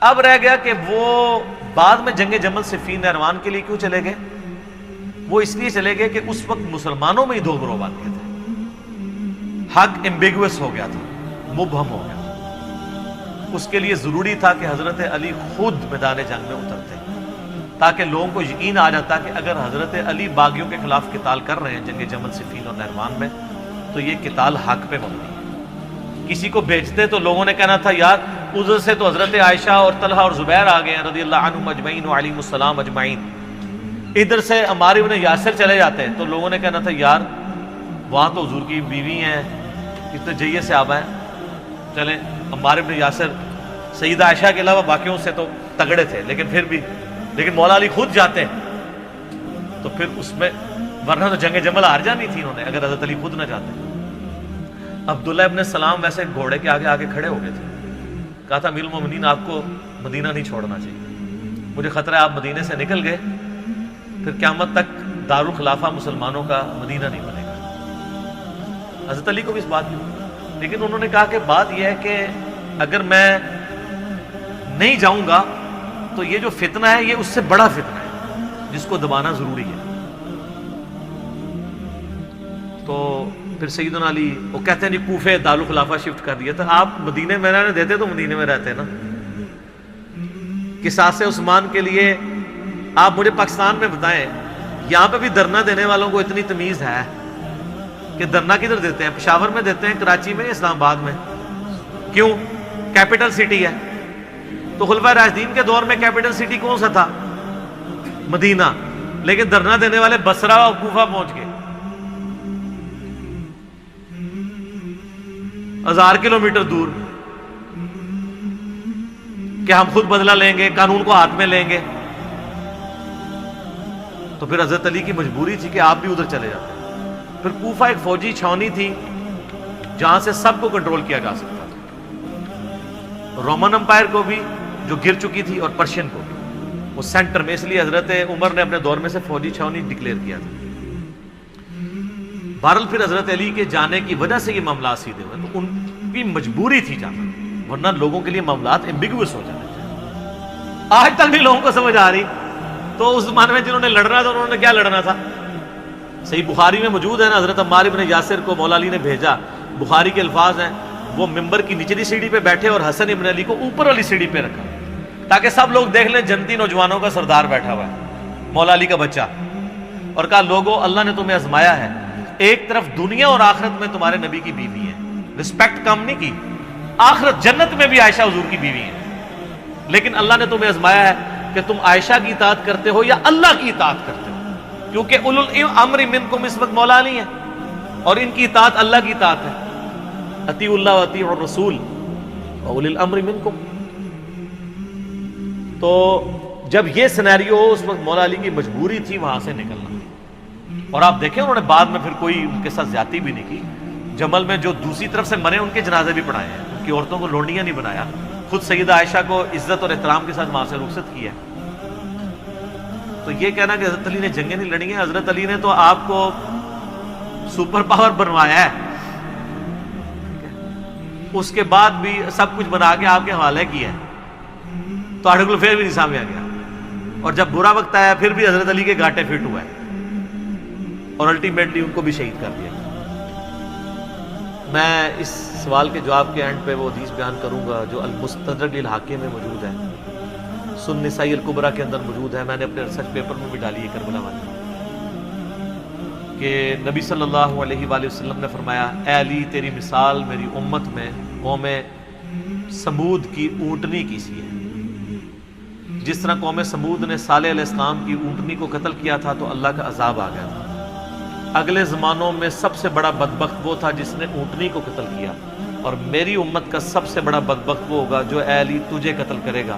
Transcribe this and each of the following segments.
اب رہ گیا کہ وہ بعد میں جنگ جمل صفین نہروان کے لیے کیوں چلے گئے؟ وہ اس لیے چلے گئے کہ اس وقت مسلمانوں میں ہی دو گروہ بن گئے تھے، حق ایمبیگوس ہو گیا تھا، مبہم ہو گیا تھا۔ اس کے لیے ضروری تھا کہ حضرت علی خود میدان جنگ میں اترتے تاکہ لوگوں کو یقین آ جاتا کہ اگر حضرت علی باغیوں کے خلاف قتال کر رہے ہیں جنگ جمل صفین اور نہروان میں تو یہ قتال حق پہ مبنی ہے۔ کسی کو بیچتے تو لوگوں نے کہنا تھا یار ادھر سے تو حضرت عائشہ اور طلحہ اور زبیر آ گئے ہیں رضی اللہ عنہم اجمعین وعلیہم السلام اجمعین، ادھر سے عمار ابن یاسر چلے جاتے ہیں تو لوگوں نے کہنا تھا یار وہاں تو حضور کی بیوی ہیں، اتنے جیے سے آبا ہیں، چلیں عمار ابن یاسر سیدہ عائشہ کے علاوہ باقیوں سے تو تگڑے تھے لیکن مولا علی خود جاتے ہیں تو پھر اس میں، ورنہ تو جنگ جمل ہار جانی تھی انہوں نے اگر حضرت علی خود نہ جاتے۔ عبداللہ ابن سلام ویسے گھوڑے کے آگے کھڑے ہو گئے تھے، کہا تھا امیر المومنین آپ کو مدینہ نہیں چھوڑنا چاہیے، مجھے خطرہ ہے آپ مدینے سے نکل گئے پھر قیامت تک دارالخلافہ مسلمانوں کا مدینہ نہیں بنے گا۔ حضرت علی کو بھی اس بات کی، لیکن انہوں نے کہا کہ بات یہ ہے کہ اگر میں نہیں جاؤں گا تو یہ جو فتنہ ہے یہ اس سے بڑا فتنہ ہے جس کو دبانا ضروری ہے۔ تو پھر سیدنا علی وہ کہتے ہیں جی کوفے دارالخلافہ شفٹ کر دیا تھا، آپ مدینے میں رہنے دیتے تو مدینے میں رہتے نا۔ قصاص عثمان کے لیے آپ مجھے پاکستان میں بتائیں یہاں پہ بھی دھرنا دینے والوں کو اتنی تمیز ہے کہ دھرنا کدھر دیتے ہیں؟ پشاور میں دیتے ہیں، کراچی میں، اسلام آباد میں؟ کیوں؟ کیپٹل سٹی ہے۔ تو خلفائے راشدین کے دور میں کیپٹل سٹی کون سا تھا؟ مدینہ، لیکن دھرنا دینے والے بصرہ اور کوفہ پہنچ گئے، 1000 کلومیٹر دور، کہ ہم خود بدلہ لیں گے، قانون کو ہاتھ میں لیں گے۔ تو پھر حضرت علی کی مجبوری تھی کہ آپ بھی ادھر چلے جاتے۔ پھر کوفہ ایک فوجی چھاونی تھی جہاں سے سب کو کنٹرول کیا جا سکتا تھا، رومن امپائر کو بھی جو گر چکی تھی اور پرشین کو بھی، وہ سینٹر میں، اس لیے حضرت عمر نے اپنے دور میں سے فوجی چھاونی ڈکلیئر کیا تھا۔ بہرحال پھر حضرت علی کے جانے کی وجہ سے یہ معاملات سیدھے ہوئے، تو ان کی مجبوری تھی جانا، ورنہ لوگوں کے لیے معاملات ایمبیگوس ہو جانے تھے۔ آج تک نہیں لوگوں کو سمجھ آ رہی۔ تو اس زمانے میں جنہوں نے لڑنا تھا انہوں نے کیا لڑنا تھا؟ صحیح بخاری میں موجود ہے نا، حضرت عمار ابن یاسر کو مولا علی نے بھیجا، بخاری کے الفاظ ہیں، وہ ممبر کی نچلی سیڑھی پہ بیٹھے اور حسن ابن علی کو اوپر والی سیڑھی پہ رکھا تاکہ سب لوگ دیکھ لیں جنتی نوجوانوں کا سردار بیٹھا ہوا ہے، مولا علی کا بچہ، اور کہا لوگوں اللہ نے تمہیں آزمایا ہے، ایک طرف دنیا اور آخرت میں تمہارے نبی کی بیوی ہے، رسپیکٹ کم نہیں کی، آخرت جنت میں بھی عائشہ حضور کی بیوی ہے، لیکن اللہ نے تمہیں آزمایا ہے کہ تم عائشہ کی اطاعت کرتے ہو یا اللہ کی اطاعت کرتے ہو، کیونکہ اولو الامر منکم اس وقت مولا علی ہے اور ان کی اطاعت اللہ کی اطاعت ہے، اطیعوا اللہ واطیعوا الرسول واولی الامر منکم۔ تو جب یہ سینیریو ہو اس وقت مولا علی کی مجبوری تھی وہاں سے نکلنا، اور آپ دیکھیں انہوں نے بعد میں پھر کوئی ان کے ساتھ زیادتی بھی نہیں کی، جمل میں جو دوسری طرف سے مرے ان کے جنازے بھی پڑھائے ہیں، ان کی عورتوں کو لونڈیاں نہیں بنایا، خود سیدہ عائشہ کو عزت اور احترام کے ساتھ وہاں سے رخصت کیا ہے۔ تو یہ کہنا کہ حضرت علی نے جنگیں نہیں لڑی ہیں، حضرت علی نے تو آپ کو سپر پاور بنوایا ہے، اس کے بعد بھی سب کچھ بنا کے آپ کے حوالے کیا ہے، تو آرٹیکل پھر بھی نہیں سامنے آ گیا، اور جب برا وقت آیا پھر بھی حضرت علی کے گھاٹے فٹ ہوا ہے اور الٹیمیٹلی ان کو بھی شہید کر دیا۔ میں اس سوال کے جواب کے اینڈ پہ وہ حدیث بیان کروں گا جو المستدرک للحاکم میں موجود ہے، سنن نسائی الکبریٰ کے اندر موجود ہے، میں نے اپنے ریسرچ پیپر میں بھی ڈالی ہے کربلا والی، کہ نبی صلی اللہ علیہ وآلہ وسلم نے فرمایا اے علی تیری مثال میری امت میں قوم سمود کی اونٹنی کی سی ہے، جس طرح قوم سمود نے صالح علیہ السلام کی اونٹنی کو قتل کیا تھا تو اللہ کا عذاب آ گیا تھا، اگلے زمانوں میں سب سے بڑا بدبخت وہ تھا جس نے اونٹنی کو قتل کیا، اور میری امت کا سب سے بڑا بدبخت وہ ہوگا جو اے علی تجھے قتل کرے گا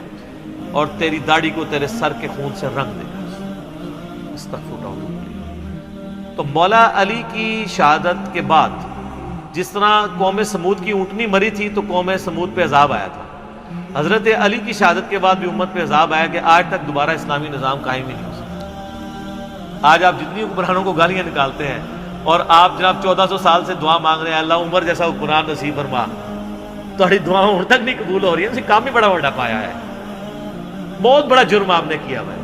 اور تیری داڑھی کو تیرے سر کے خون سے رنگ دے گا۔ استغفر اللہ۔ تو مولا علی کی شہادت کے بعد جس طرح قوم سمود کی اونٹنی مری تھی تو قوم سمود پہ عذاب آیا تھا، حضرت علی کی شہادت کے بعد بھی امت پہ عذاب آیا کہ آج تک دوبارہ اسلامی نظام قائم ہی نہیں ہو سکتا۔ آج آپ جتنی حکمرانوں کو گالیاں نکالتے ہیں اور آپ جناب 1400 سال سے دعا مانگ رہے ہیں اللہ عمر جیسا حکمران نصیب فرما، تمہاری دعا ہوں تک نہیں قبول ہو رہی ہے، کام ہی بڑا بڑا پایا ہے۔ بہت بڑا جرم آپ نے کیا ہوا ہے.